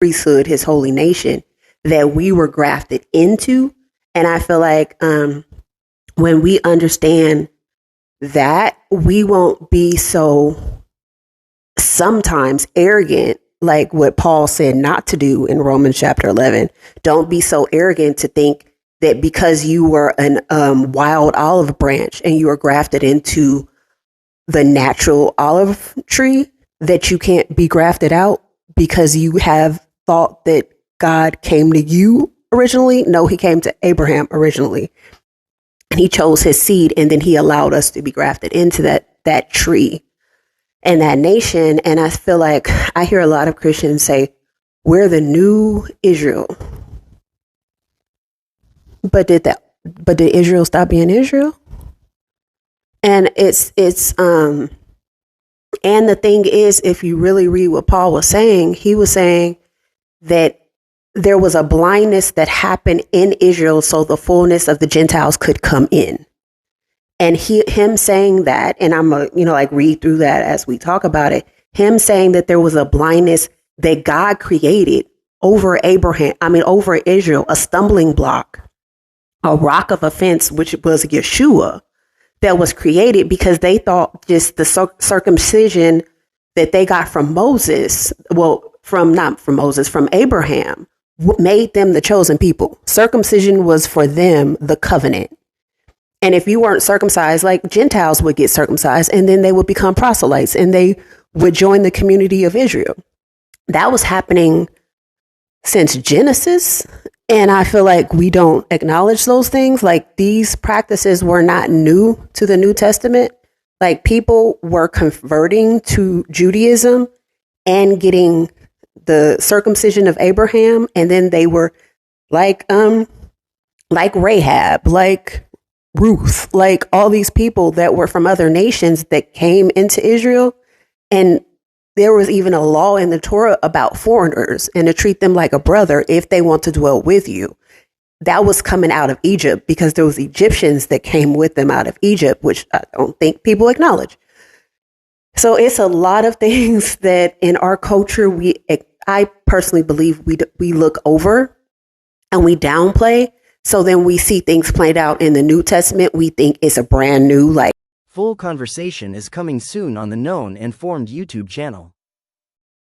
priesthood, his holy nation that we were grafted into. And I feel like when we understand that, we won't be so sometimes arrogant, like what Paul said not to do in Romans chapter 11. Don't be so arrogant to think that because you were an wild olive branch and you were grafted into the natural olive tree, that you can't be grafted out because you have thought that God came to you originally. No, he came to Abraham originally. And he chose his seed, and then he allowed us to be grafted into that tree and that nation. And I feel like I hear a lot of Christians say, we're the new Israel. But did Israel stop being Israel? And and the thing is, if you really read what Paul was saying, he was saying that there was a blindness that happened in Israel so the fullness of the Gentiles could come in. And him saying that, and I'm read through that as we talk about it, him saying that there was a blindness that God created over Israel, a stumbling block, a rock of offense, which was Yeshua, that was created because they thought just the circumcision that they got from Moses, from Abraham, made them the chosen people. Circumcision was for them the covenant. And if you weren't circumcised, like Gentiles would get circumcised and then they would become proselytes and they would join the community of Israel. That was happening since Genesis. And I feel like we don't acknowledge those things. Like these practices were not new to the New Testament. Like people were converting to Judaism and getting the circumcision of Abraham. And then they were like Rahab, like Ruth, like all these people that were from other nations that came into Israel. And there was even a law in the Torah about foreigners and to treat them like a brother if they want to dwell with you. That was coming out of Egypt because there was Egyptians that came with them out of Egypt, which I don't think people acknowledge. So it's a lot of things that in our culture, I personally believe we look over and we downplay. So then we see things played out in the New Testament. We think it's a brand new, Full conversation is coming soon on the Known and Formed YouTube channel.